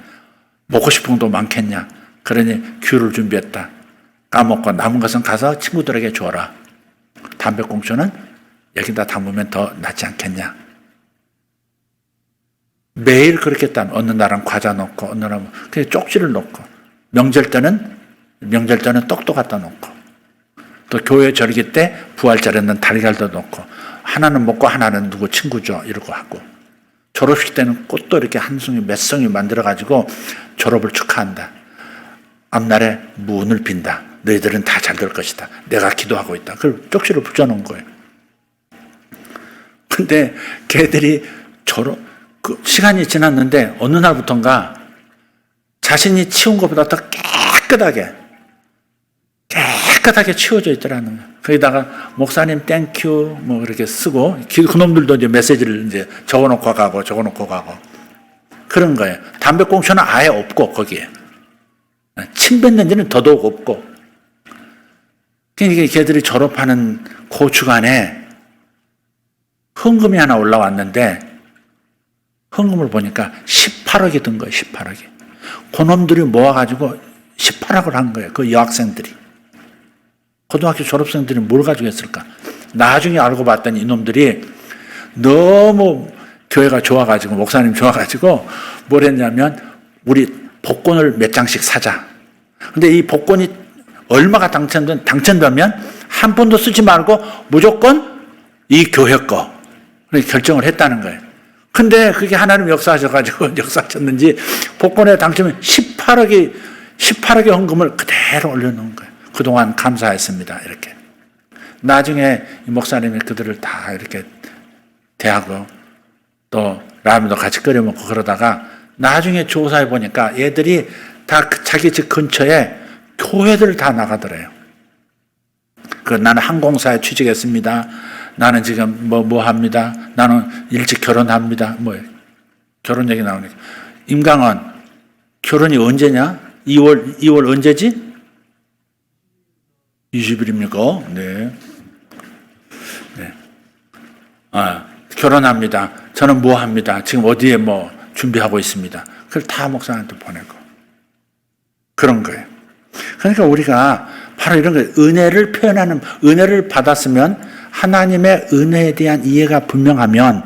먹고 싶은 것도 많겠냐. 그러니 귤을 준비했다. 까먹고 남은 것은 가서 친구들에게 줘라. 담배꽁초는 여기다 담으면 더 낫지 않겠냐. 매일 그렇게 했다. 어느 날은 과자 넣고 어느 날은 그냥 쪽지를 넣고 명절 때는 떡도 갖다 놓고 또 교회 절기 때 부활절에는 달걀도 넣고 하나는 먹고 하나는 누구 친구죠 이러고 하고 졸업식 때는 꽃도 이렇게 한 송이 몇 송이 만들어가지고 졸업을 축하한다. 앞날에 문을 빈다. 너희들은 다 잘 될 것이다. 내가 기도하고 있다. 그걸 쪽지를 붙여놓은 거예요. 근데 걔들이 시간이 지났는데 어느 날부턴가 자신이 치운 것보다 더 깨끗하게 치워져 있더라는 거예요. 거기다가 목사님 땡큐 이렇게 쓰고 그놈들도 이제 메시지를 이제 적어놓고 가고 그런 거예요. 담배꽁초는 아예 없고 거기에 침 뱉는 데는 더더욱 없고 그러니까 걔들이 졸업하는 그 주간에 헌금이 하나 올라왔는데 헌금을 보니까 18억이 든 거예요. 18억이. 그놈들이 모아가지고 18억을 한 거예요. 그 여학생들이. 고등학교 졸업생들이 뭘 가지고 했을까? 나중에 알고 봤더니 이놈들이 너무 교회가 좋아가지고 목사님 좋아가지고 뭘 했냐면 우리 복권을 몇 장씩 사자. 근데 이 복권이 얼마가 당첨되면 한 푼도 쓰지 말고 무조건 이 교회 거 그렇게 결정을 했다는 거예요. 근데 그게 하나님 역사하셔가지고 역사하셨는지 복권에 당첨은 18억의 헌금을 그대로 올려놓은 거예요. 그동안 감사했습니다. 이렇게. 나중에 목사님이 그들을 다 이렇게 대하고 또 라면도 같이 끓여 먹고 그러다가 나중에 조사해 보니까 얘들이 다 자기 집 근처에 교회들을 다 나가더래요. 나는 항공사에 취직했습니다. 나는 지금 뭐 합니다. 나는 일찍 결혼합니다. 결혼 얘기 나오니까. 임강원, 결혼이 언제냐? 2월 언제지? 20일입니까? 네. 결혼합니다. 저는 뭐 합니다. 지금 어디에 준비하고 있습니다. 그걸 다 목사한테 보내고. 그런 거예요. 그러니까 우리가 바로 이런 거예요. 은혜를 받았으면 하나님의 은혜에 대한 이해가 분명하면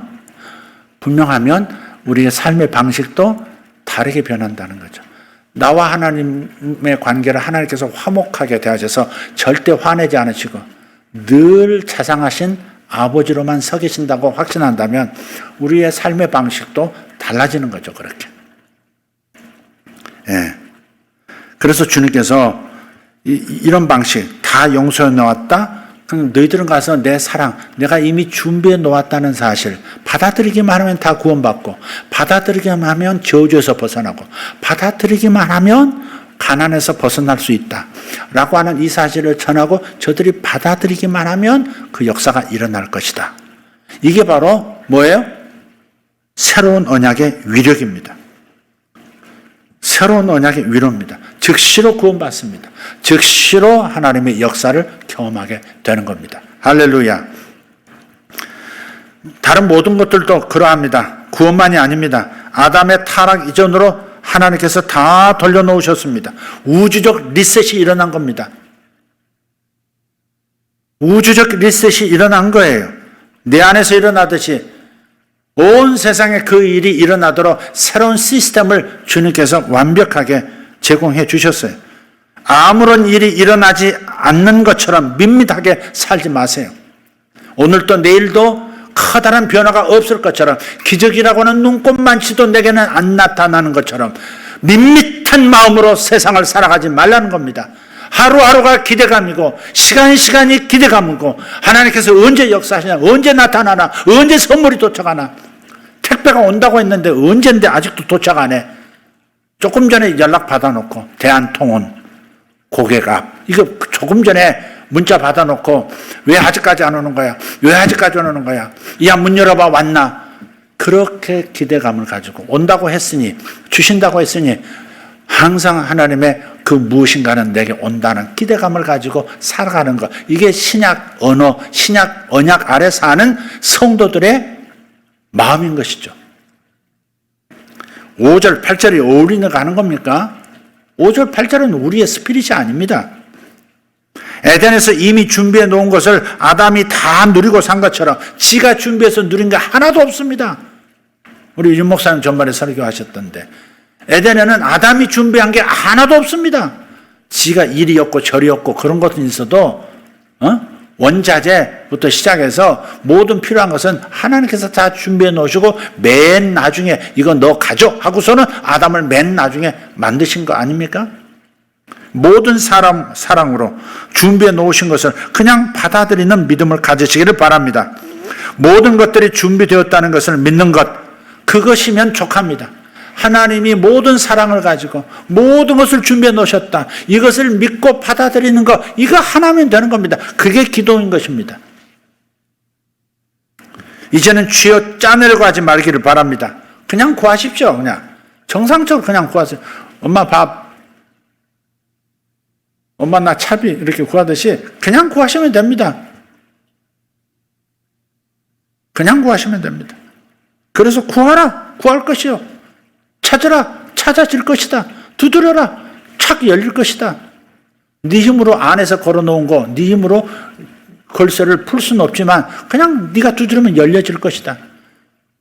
우리의 삶의 방식도 다르게 변한다는 거죠. 나와 하나님의 관계를 하나님께서 화목하게 대하셔서 절대 화내지 않으시고 늘 자상하신 아버지로만 서 계신다고 확신한다면 우리의 삶의 방식도 달라지는 거죠. 그렇게. 예. 그래서 주님께서 이런 방식 다 용서해 놓았다. 그럼 너희들은 가서 내 사랑, 내가 이미 준비해 놓았다는 사실 받아들이기만 하면 다 구원받고 받아들이기만 하면 저주에서 벗어나고 받아들이기만 하면 가난에서 벗어날 수 있다 라고 하는 이 사실을 전하고 저들이 받아들이기만 하면 그 역사가 일어날 것이다. 이게 바로 뭐예요? 새로운 언약의 위력입니다. 새로운 언약의 위로입니다. 즉시로 구원받습니다. 즉시로 하나님의 역사를 경험하게 되는 겁니다. 할렐루야. 다른 모든 것들도 그러합니다. 구원만이 아닙니다. 아담의 타락 이전으로 하나님께서 다 돌려놓으셨습니다. 우주적 리셋이 일어난 겁니다. 우주적 리셋이 일어난 거예요. 내 안에서 일어나듯이 온 세상에 그 일이 일어나도록 새로운 시스템을 주님께서 완벽하게 제공해 주셨어요. 아무런 일이 일어나지 않는 것처럼 밋밋하게 살지 마세요. 오늘도 내일도 커다란 변화가 없을 것처럼, 기적이라고는 눈꼽만치도 내게는 안 나타나는 것처럼 밋밋한 마음으로 세상을 살아가지 말라는 겁니다. 하루하루가 기대감이고 시간이 기대감이고, 하나님께서 언제 역사하시냐, 언제 나타나나, 언제 선물이 도착하나. 택배가 온다고 했는데 언젠데 아직도 도착 안 해. 조금 전에 연락 받아놓고 대한통운 고객 앞, 이거 조금 전에 문자 받아놓고 왜 아직까지 안 오는 거야? 왜 아직까지 안 오는 거야? 야, 문 열어봐, 왔나? 그렇게 기대감을 가지고 온다고 했으니, 주신다고 했으니 항상 하나님의 그 무엇인가는 내게 온다는 기대감을 가지고 살아가는 것. 이게 신약 언어, 신약 언약 아래 사는 성도들의 마음인 것이죠. 5절, 8절이 어울리는 가는 겁니까? 5절, 8절은 우리의 스피릿이 아닙니다. 에덴에서 이미 준비해 놓은 것을 아담이 다 누리고 산 것처럼 지가 준비해서 누린 게 하나도 없습니다. 우리 윤 목사님 전반에 설교하셨던데, 에덴에는 아담이 준비한 게 하나도 없습니다. 지가 이리였고 저리였고 그런 것은 있어도 원자재부터 시작해서 모든 필요한 것은 하나님께서 다 준비해 놓으시고 맨 나중에 이거 너 가져 하고서는 아담을 맨 나중에 만드신 거 아닙니까? 모든 사랑으로 준비해 놓으신 것을 그냥 받아들이는 믿음을 가지시기를 바랍니다. 모든 것들이 준비되었다는 것을 믿는 것, 그것이면 족합니다. 하나님이 모든 사랑을 가지고 모든 것을 준비해 놓으셨다, 이것을 믿고 받아들이는 것, 이거 하나면 되는 겁니다. 그게 기도인 것입니다. 이제는 쥐어 짜내려고 하지 말기를 바랍니다. 그냥 구하십시오. 그냥 정상적으로 그냥 구하세요. 엄마 밥, 엄마 나 차비, 이렇게 구하듯이 그냥 구하시면 됩니다. 그냥 구하시면 됩니다. 그래서 구하라, 구할 것이요. 찾으라, 찾아질 것이다. 두드려라, 착 열릴 것이다. 네 힘으로 안에서 걸어놓은 거, 네 힘으로 걸쇠를 풀 수는 없지만 그냥 네가 두드리면 열려질 것이다.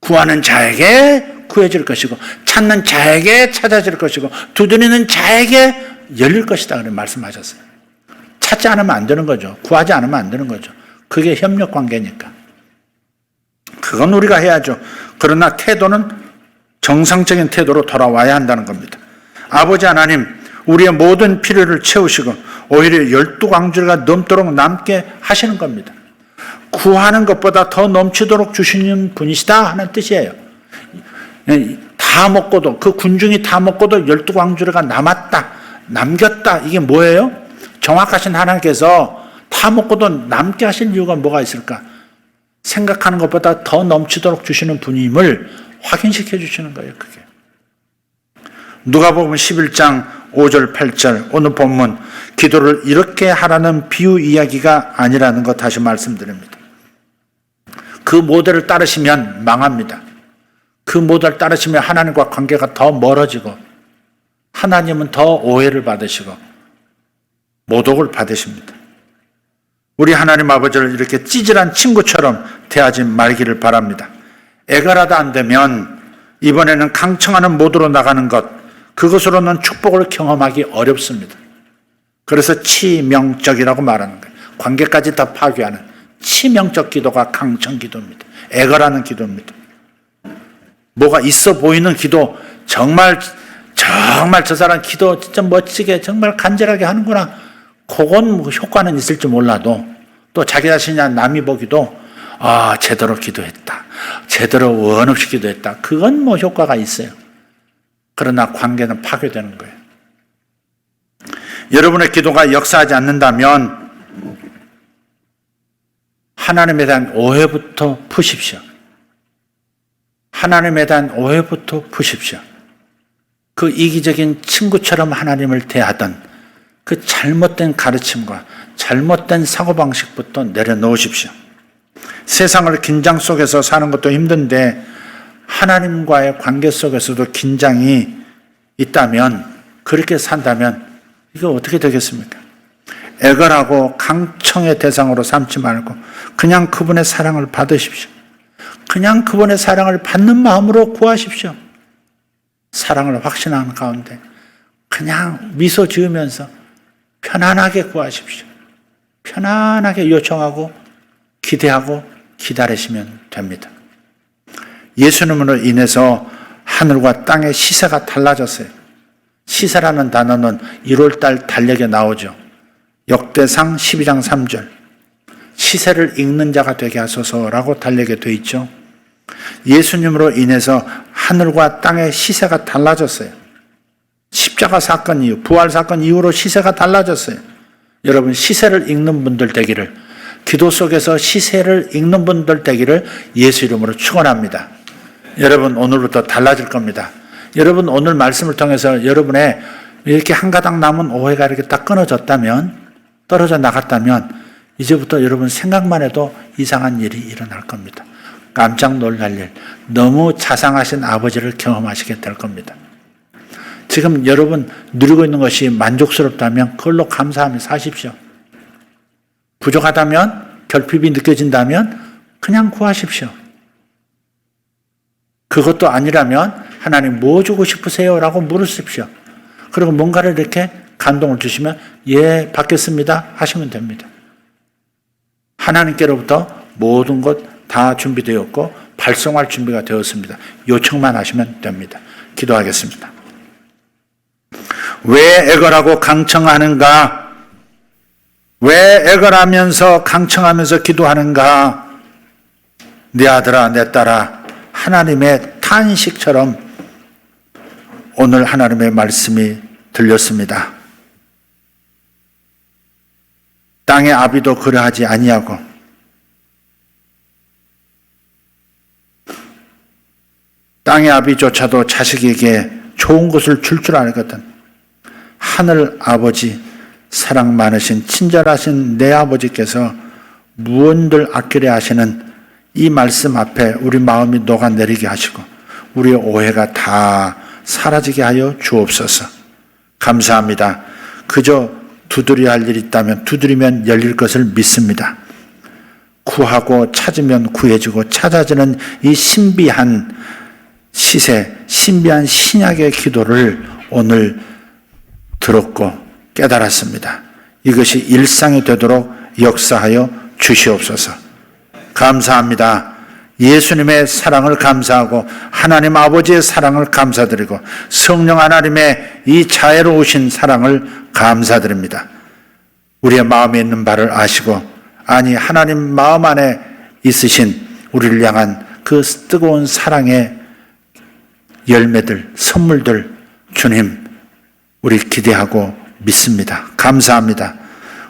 구하는 자에게 구해질 것이고, 찾는 자에게 찾아질 것이고, 두드리는 자에게 열릴 것이다. 그렇게 말씀하셨어요. 찾지 않으면 안 되는 거죠. 구하지 않으면 안 되는 거죠. 그게 협력 관계니까. 그건 우리가 해야죠. 그러나 태도는 정상적인 태도로 돌아와야 한다는 겁니다. 아버지 하나님, 우리의 모든 필요를 채우시고 오히려 12광주리가 넘도록 남게 하시는 겁니다. 구하는 것보다 더 넘치도록 주시는 분이시다 하는 뜻이에요. 다 먹고도, 그 군중이 다 먹고도 12광주리가 남았다, 남겼다, 이게 뭐예요? 정확하신 하나님께서 다 먹고도 남게 하실 이유가 뭐가 있을까? 생각하는 것보다 더 넘치도록 주시는 분임을 확인시켜 주시는 거예요. 그게 누가복음 11장 5절 8절 오늘 본문, 기도를 이렇게 하라는 비유 이야기가 아니라는 것 다시 말씀드립니다. 그 모델을 따르시면 망합니다. 그 모델을 따르시면 하나님과 관계가 더 멀어지고 하나님은 더 오해를 받으시고 모독을 받으십니다. 우리 하나님 아버지를 이렇게 찌질한 친구처럼 대하지 말기를 바랍니다. 애가라도 안 되면 이번에는 강청하는 모드로 나가는 것, 그것으로는 축복을 경험하기 어렵습니다. 그래서 치명적이라고 말하는 거예요. 관계까지 다 파괴하는 치명적 기도가 강청 기도입니다. 애가라는 기도입니다. 뭐가 있어 보이는 기도, 정말 저 사람 기도 진짜 멋지게 정말 간절하게 하는구나, 그건 뭐 효과는 있을지 몰라도, 또 자기 자신이나 남이 보기도 제대로 기도했다, 제대로 원 없이 기도했다, 그건 뭐 효과가 있어요. 그러나 관계는 파괴되는 거예요. 여러분의 기도가 역사하지 않는다면 하나님에 대한 오해부터 푸십시오. 하나님에 대한 오해부터 푸십시오. 그 이기적인 친구처럼 하나님을 대하던 그 잘못된 가르침과 잘못된 사고방식부터 내려놓으십시오. 세상을 긴장 속에서 사는 것도 힘든데 하나님과의 관계 속에서도 긴장이 있다면, 그렇게 산다면 이거 어떻게 되겠습니까? 애걸하고 강청의 대상으로 삼지 말고 그냥 그분의 사랑을 받으십시오. 그냥 그분의 사랑을 받는 마음으로 구하십시오. 사랑을 확신하는 가운데 그냥 미소 지으면서 편안하게 구하십시오. 편안하게 요청하고 기대하고 기다리시면 됩니다. 예수님으로 인해서 하늘과 땅의 시세가 달라졌어요. 시세라는 단어는 1월달 달력에 나오죠. 역대상 12장 3절. 시세를 읽는 자가 되게 하소서라고 달력에 되어 있죠. 예수님으로 인해서 하늘과 땅의 시세가 달라졌어요. 십자가 사건 이후, 부활 사건 이후로 시세가 달라졌어요. 여러분, 시세를 읽는 분들 되기를, 기도 속에서 시세를 읽는 분들 되기를 예수 이름으로 축원합니다. 여러분, 오늘부터 달라질 겁니다. 여러분, 오늘 말씀을 통해서 여러분의 이렇게 한 가닥 남은 오해가 이렇게 딱 끊어졌다면, 떨어져 나갔다면 이제부터 여러분 생각만 해도 이상한 일이 일어날 겁니다. 깜짝 놀랄 일, 너무 자상하신 아버지를 경험하시게 될 겁니다. 지금 여러분 누리고 있는 것이 만족스럽다면 그걸로 감사하며 사십시오. 부족하다면, 결핍이 느껴진다면 그냥 구하십시오. 그것도 아니라면 하나님 뭐 주고 싶으세요? 라고 물으십시오. 그리고 뭔가를 이렇게 감동을 주시면 예, 받겠습니다 하시면 됩니다. 하나님께로부터 모든 것 다 준비되었고 발송할 준비가 되었습니다. 요청만 하시면 됩니다. 기도하겠습니다. 왜 애걸하고 강청하는가? 왜 애걸하면서 강청하면서 기도하는가? 내 아들아, 내 딸아, 하나님의 탄식처럼 오늘 하나님의 말씀이 들렸습니다. 땅의 아비도 그러하지 아니하고 땅의 아비조차도 자식에게 좋은 것을 줄 줄 알거든. 하늘 아버지, 사랑 많으신 친절하신 내 아버지께서 무언들 아끼려 하시는 이 말씀 앞에 우리 마음이 녹아내리게 하시고 우리의 오해가 다 사라지게 하여 주옵소서. 감사합니다. 그저 두드려야 할 일이 있다면 두드리면 열릴 것을 믿습니다. 구하고 찾으면 구해지고 찾아지는 이 신비한 시세, 신비한 신약의 기도를 오늘 들었고 깨달았습니다. 이것이 일상이 되도록 역사하여 주시옵소서. 감사합니다. 예수님의 사랑을 감사하고 하나님 아버지의 사랑을 감사드리고 성령 하나님의 이 자애로우신 사랑을 감사드립니다. 우리의 마음에 있는 바를 아시고, 아니 하나님 마음 안에 있으신 우리를 향한 그 뜨거운 사랑의 열매들, 선물들 주님 우리 기대하고 믿습니다. 감사합니다.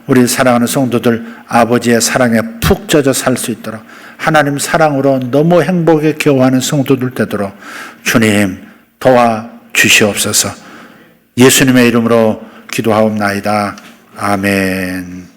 우리 사랑하는 성도들 아버지의 사랑에 푹 젖어 살 수 있도록 하나님 사랑으로 너무 행복에 겨워하는 성도들 되도록 주님 도와주시옵소서. 예수님의 이름으로 기도하옵나이다. 아멘.